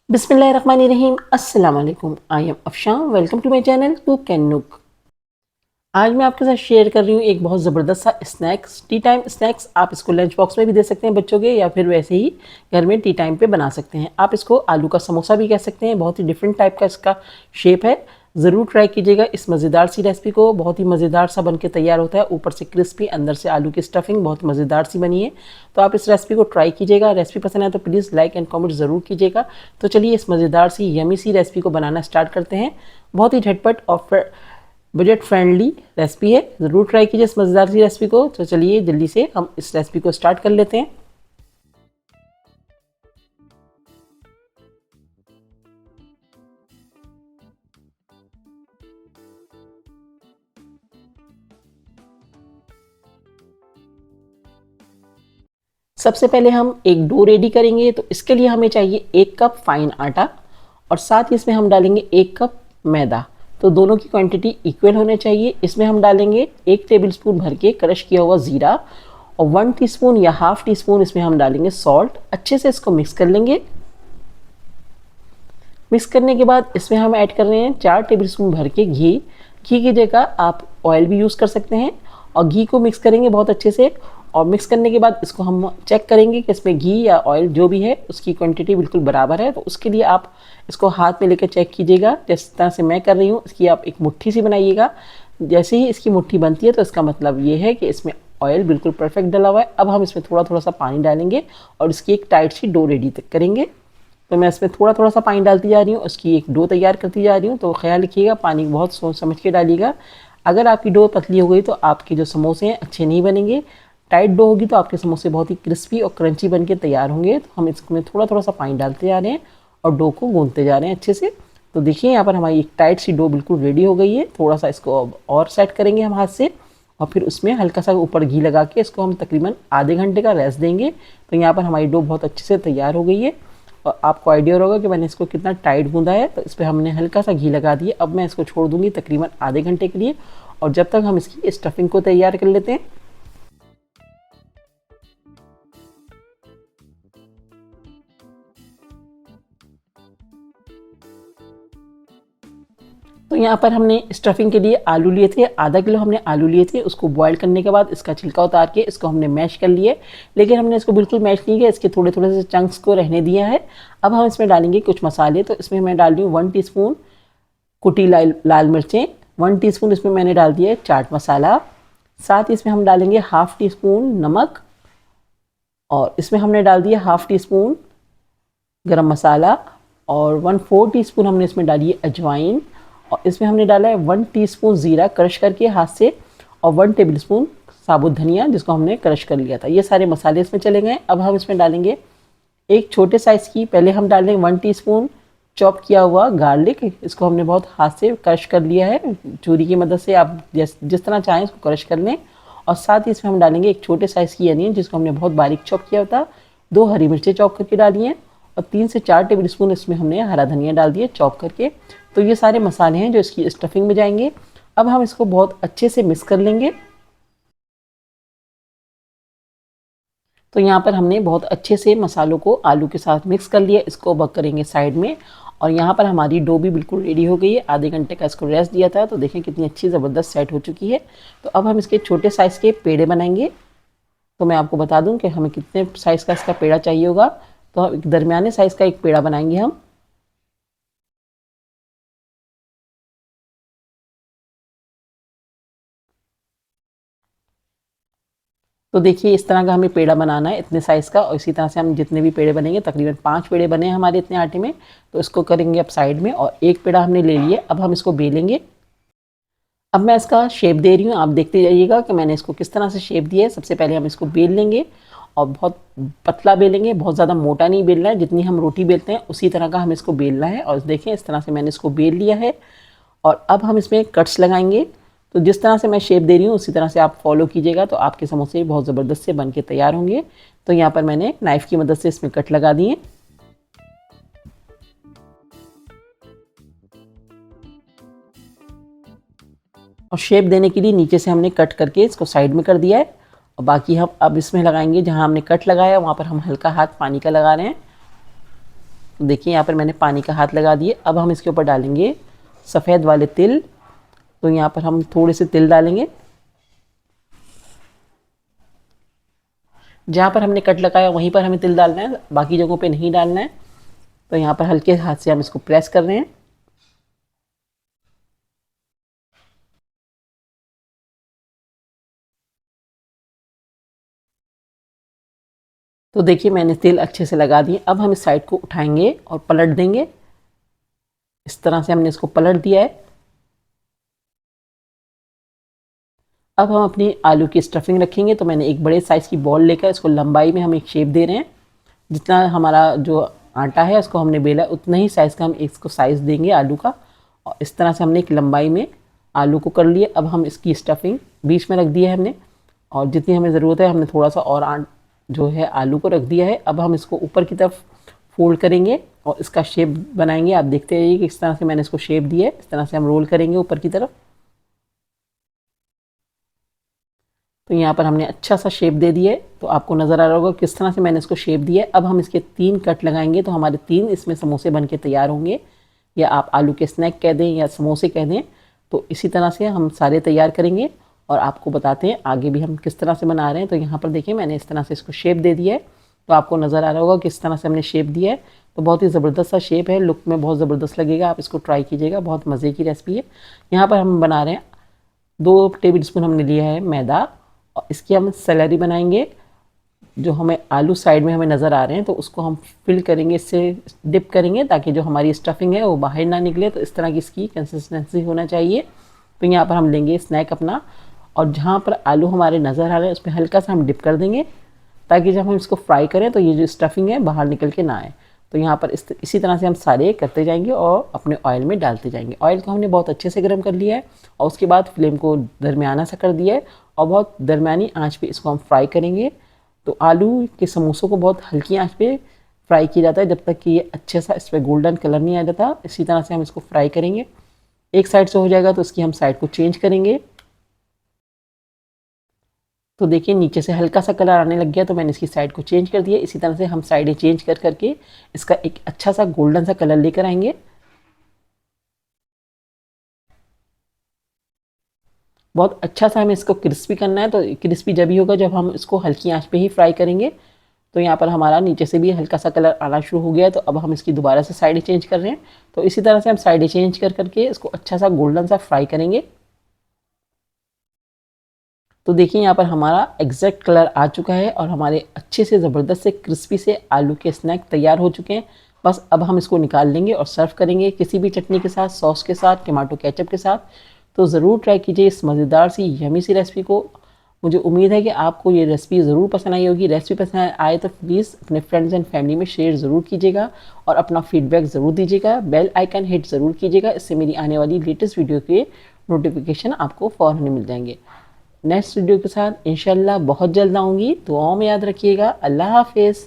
बिस्मिल्लाहिर्रहमानिर्रहीम। अस्सलाम वालेकुम। I am Afshan. Welcome to my channel cook and nook. आज मैं आपके साथ शेयर कर रही हूँ एक बहुत ज़बरदस्त सा स्नैक्स, टी टाइम स्नैक्स। आप इसको लंच बॉक्स में भी दे सकते हैं बच्चों के, या फिर वैसे ही घर में टी टाइम पे बना सकते हैं। आप इसको आलू का समोसा भी कह सकते हैं। बहुत ही डिफरेंट टाइप का इसका शेप है। ज़रूर ट्राई कीजिएगा इस मज़ेदार सी रेसिपी को। बहुत ही मज़ेदार सा बन के तैयार होता है, ऊपर से क्रिस्पी, अंदर से आलू की स्टफिंग बहुत मज़ेदार सी बनी है। तो आप इस रेसिपी को ट्राई कीजिएगा। रेसिपी पसंद है तो प्लीज़ लाइक एंड कमेंट ज़रूर कीजिएगा। तो चलिए इस मज़ेदार सी यमी सी रेसिपी को बनाना स्टार्ट करते हैं। बहुत ही झटपट और बजट फ्रेंडली रेसिपी है। ज़रूर ट्राई कीजिए इस मज़ेदार सी रेसिपी को। तो चलिए जल्दी से हम इस रेसिपी को स्टार्ट कर लेते हैं। सबसे पहले हम एक डो रेडी करेंगे। तो इसके लिए हमें चाहिए 1 कप फाइन आटा, और साथ ही इसमें हम डालेंगे 1 कप मैदा। तो दोनों की क्वांटिटी इक्वल होने चाहिए। इसमें हम डालेंगे 1 टेबलस्पून भर के क्रश किया हुआ ज़ीरा, और 1 टीस्पून या हाफ टी स्पून इसमें हम डालेंगे सॉल्ट। अच्छे से इसको मिक्स कर लेंगे। मिक्स करने के बाद इसमें हम ऐड कर रहे हैं 4 टेबलस्पून भर के घी। घी की जगह आप ऑयल भी यूज़ कर सकते हैं। और घी को मिक्स करेंगे बहुत अच्छे से। और मिक्स करने के बाद इसको हम चेक करेंगे कि इसमें घी या ऑयल जो भी है उसकी क्वांटिटी बिल्कुल बराबर है। तो उसके लिए आप इसको हाथ में लेकर चेक कीजिएगा। जिस तरह से मैं कर रही हूँ, इसकी आप एक मुट्ठी सी बनाइएगा। जैसे ही इसकी मुट्ठी बनती है तो इसका मतलब ये है कि इसमें ऑयल बिल्कुल परफेक्ट डला हुआ है। अब हम इसमें थोड़ा थोड़ा सा पानी डालेंगे और इसकी एक टाइट सी डो रेडी तक करेंगे। तो मैं इसमें थोड़ा थोड़ा सा पानी डालती जा रही हूँ, उसकी एक डो तैयार करती जा रही हूँ। तो ख्याल रखिएगा, पानी बहुत सोच समझ के डालिएगा। अगर आपकी डो पतली हो गई तो आपके जो समोसे हैं अच्छे नहीं बनेंगे। टाइट डो होगी तो आपके समोसे बहुत ही क्रिस्पी और क्रंची बन के तैयार होंगे। तो हम इसमें थोड़ा थोड़ा सा पानी डालते जा रहे हैं और डो को गूंथते जा रहे हैं अच्छे से। तो देखिए यहाँ पर हमारी एक टाइट सी डो बिल्कुल रेडी हो गई है। थोड़ा सा इसको अब और सेट करेंगे हम हाथ से, और फिर उसमें हल्का सा ऊपर घी लगा के इसको हम तकरीबन आधे घंटे का रेस्ट देंगे। तो यहाँ पर हमारी डो बहुत अच्छे से तैयार हो गई है। और आपको आइडिया होगा कि मैंने इसको कितना टाइट गूंदा है। तो इस पर हमने हल्का सा घी लगा दिया। अब मैं इसको छोड़ दूंगी तकरीबन आधे घंटे के लिए, और जब तक हम इसकी स्टफिंग को तैयार कर लेते हैं। तो यहाँ पर हमने स्टफिंग के लिए आलू लिए थे, आधा किलो हमने आलू लिए थे। उसको बॉईल करने के बाद इसका छिलका उतार के इसको हमने मैश कर लिया। लेकिन हमने इसको बिल्कुल मैश नहीं किया, इसके थोड़े थोड़े से चंक्स को रहने दिया है। अब हम इसमें डालेंगे कुछ मसाले। तो इसमें मैं डाल रही हूँ 1 टीस्पून कुटी लाल मिर्चें, 1 टीस्पून इसमें मैंने डाल दिया है चाट मसाला। साथ ही इसमें हम डालेंगे हाफ टी स्पून नमक, और इसमें हमने डाल दिया हाफ टी स्पून गरम मसाला, और 1/4 टीस्पून हमने इसमें डाली है अजवाइन। और इसमें हमने डाला है 1 टीस्पून ज़ीरा क्रश करके हाथ से, और 1 टेबलस्पून साबुत धनिया जिसको हमने क्रश कर लिया था। ये सारे मसाले इसमें चले गए। अब हम इसमें डालेंगे एक छोटे साइज़ की, पहले हम डालेंगे 1 टीस्पून चॉप किया हुआ गार्लिक। इसको हमने बहुत हाथ से क्रश कर लिया है, छुरी की मदद से। आप जिस तरह चाहें इसको क्रश कर लें। और साथ ही इसमें हम डालेंगे एक छोटे साइज़ की अनियन जिसको हमने बहुत बारीक चॉप किया था। 2 हरी मिर्चें चॉप करके डाली हैं, और 3 से 4 टेबल स्पून इसमें हमने हरा धनिया डाल दिया चॉप करके। तो ये सारे मसाले हैं जो इसकी स्टफिंग में जाएंगे। अब हम इसको बहुत अच्छे से मिक्स कर लेंगे। तो यहाँ पर हमने बहुत अच्छे से मसालों को आलू के साथ मिक्स कर लिया। इसको अब करेंगे साइड में। और यहाँ पर हमारी डो भी बिल्कुल रेडी हो गई है। आधे घंटे का इसको रेस्ट दिया था। तो देखें कितनी अच्छी ज़बरदस्त सेट हो चुकी है। तो अब हम इसके छोटे साइज़ के पेड़े बनाएंगे। तो मैं आपको बता दूं कि हमें कितने साइज़ का इसका पेड़ा चाहिए होगा। तो हम एक दरमियाने साइज़ का एक पेड़ा बनाएंगे हम। तो देखिए इस तरह का हमें पेड़ा बनाना है, इतने साइज़ का। और इसी तरह से हम जितने भी पेड़े बनेंगे, तकरीबन 5 पेड़े बने हमारे इतने आटे में। तो इसको करेंगे अब साइड में, और एक पेड़ा हमने ले लिया। अब हम इसको बेलेंगे। अब मैं इसका शेप दे रही हूँ, आप देखते जाइएगा कि मैंने इसको किस तरह से शेप दिया है। सबसे पहले हम इसको बेल लेंगे, और बहुत पतला बेलेंगे, बहुत ज़्यादा मोटा नहीं बेलना है। जितनी हम रोटी बेलते हैं उसी तरह का हमें इसको बेलना है। और देखें इस तरह से मैंने इसको बेल लिया है। और अब हम इसमें कट्स लगाएंगे। तो जिस तरह से मैं शेप दे रही हूँ उसी तरह से आप फॉलो कीजिएगा, तो आपके समोसे बहुत ज़बरदस्त से बन के तैयार होंगे। तो यहाँ पर मैंने नाइफ़ की मदद से इसमें कट लगा दिए। और शेप देने के लिए नीचे से हमने कट करके इसको साइड में कर दिया है। और बाकी हम अब इसमें लगाएंगे, जहाँ हमने कट लगाया वहाँ पर हम हल्का हाथ पानी का लगा रहे हैं। तो देखिए यहाँ पर मैंने पानी का हाथ लगा दिए। अब हम इसके ऊपर डालेंगे सफ़ेद वाले तिल। तो यहाँ पर हम थोड़े से तिल डालेंगे। जहाँ पर हमने कट लगाया वहीं पर हमें तिल डालना है, बाकी जगहों पे नहीं डालना है। तो यहाँ पर हल्के हाथ से हम इसको प्रेस कर रहे हैं। तो देखिए मैंने तिल अच्छे से लगा दिए। अब हम इस साइड को उठाएंगे और पलट देंगे। इस तरह से हमने इसको पलट दिया है। अब हम अपनी आलू की स्टफिंग रखेंगे। तो मैंने एक बड़े साइज़ की बॉल लेकर इसको लंबाई में हम एक शेप दे रहे हैं। जितना हमारा जो आटा है उसको हमने बेला उतना ही साइज़ का हम इसको साइज़ देंगे आलू का। और इस तरह से हमने एक लंबाई में आलू को कर लिए। अब हम इसकी स्टफिंग बीच में रख दी है हमने, और जितनी हमें ज़रूरत है हमने थोड़ा सा और जो है आलू को रख दिया है। अब हम इसको ऊपर की तरफ फोल्ड करेंगे और इसका शेप बनाएंगे। आप देखते रहिए कि इस तरह से मैंने इसको शेप दिया है। इस तरह से हम रोल करेंगे ऊपर की तरफ। तो यहाँ पर हमने अच्छा सा शेप दे दिया है। तो आपको नज़र आ रहा होगा किस तरह से मैंने इसको शेप दिया है। अब हम इसके 3 कट लगाएंगे तो हमारे 3 इसमें समोसे बन के तैयार होंगे, या आप आलू के स्नैक कह दें या समोसे कह दें। तो इसी तरह से हम सारे तैयार करेंगे और आपको बताते हैं आगे भी हम किस तरह से बना रहे हैं। तो यहाँ पर देखिए मैंने इस तरह से इसको शेप दे दिया है। तो आपको नज़र आ रहा होगा किस तरह से हमने शेप दिया है। तो बहुत ही ज़बरदस्त सा शेप है, लुक में बहुत ज़बरदस्त लगेगा। आप इसको ट्राई कीजिएगा, बहुत मज़े की रेसिपी है। यहाँ पर हम बना रहे हैं 2 टेबल स्पून हमने लिया है मैदा, और इसकी हम सैलरी बनाएंगे। जो हमें आलू साइड में हमें नज़र आ रहे हैं तो उसको हम फिल करेंगे, इससे डिप करेंगे ताकि जो हमारी स्टफिंग है वो बाहर ना निकले। तो इस तरह की इसकी कंसिस्टेंसी होना चाहिए। तो यहाँ पर हम लेंगे स्नैक अपना, और जहाँ पर आलू हमारे नज़र आ रहे हैं उस पर हल्का सा हम डिप कर देंगे, ताकि जब हम इसको फ्राई करें तो ये जो स्टफिंग है बाहर निकल के ना आए। तो यहाँ पर इसी तरह से हम सारे करते जाएंगे और अपने ऑयल में डालते जाएंगे। ऑयल को हमने बहुत अच्छे से गर्म कर लिया है और उसके बाद फ्लेम को दरमियाना सा कर दिया है और बहुत दरमियानी आंच पे इसको हम फ्राई करेंगे। तो आलू के समोसों को बहुत हल्की आंच पे फ्राई किया जाता है जब तक कि ये अच्छे सा इस पर गोल्डन कलर नहीं आ जाता। इसी तरह से हम इसको फ्राई करेंगे। एक साइड से हो जाएगा तो इसकी हम साइड को चेंज करेंगे। तो देखिए नीचे से हल्का सा कलर आने लग गया, तो मैंने इसकी साइड को चेंज कर दिया। इसी तरह से हम साइडें चेंज कर करके इसका एक अच्छा सा गोल्डन सा कलर लेकर आएंगे। बहुत अच्छा सा हमें इसको क्रिस्पी करना है। तो क्रिस्पी जब ही होगा जब हम इसको हल्की आंच पे ही फ्राई करेंगे। तो यहाँ पर हमारा नीचे से भी हल्का सा कलर आना शुरू हो गया है। तो अब हम इसकी दोबारा से साइडें चेंज कर रहे हैं। तो इसी तरह से हम साइडें चेंज कर करके इसको अच्छा सा गोल्डन सा फ्राई करेंगे। तो देखिए यहाँ पर हमारा एग्जैक्ट कलर आ चुका है और हमारे अच्छे से ज़बरदस्त से क्रिस्पी से आलू के स्नैक तैयार हो चुके हैं। बस अब हम इसको निकाल लेंगे और सर्व करेंगे किसी भी चटनी के साथ, सॉस के साथ, टमाटो केचप के साथ। तो ज़रूर ट्राई कीजिए इस मज़ेदार सी यमी सी रेसिपी को। मुझे उम्मीद है कि आपको ये रेसिपी ज़रूर पसंद आई होगी। रेसिपी पसंद आए तो प्लीज़ अपने फ्रेंड्स एंड फैमिली में शेयर ज़रूर कीजिएगा और अपना फीडबैक ज़रूर दीजिएगा। बेल आइकन हिट ज़रूर कीजिएगा, इससे मेरी आने वाली लेटेस्ट वीडियो के नोटिफिकेशन आपको फ़ौरन मिल जाएंगे। नेक्स्ट वीडियो के साथ इंशाल्लाह बहुत जल्द आऊँगी। दुआओं में याद रखिएगा। अल्लाह हाफिज़।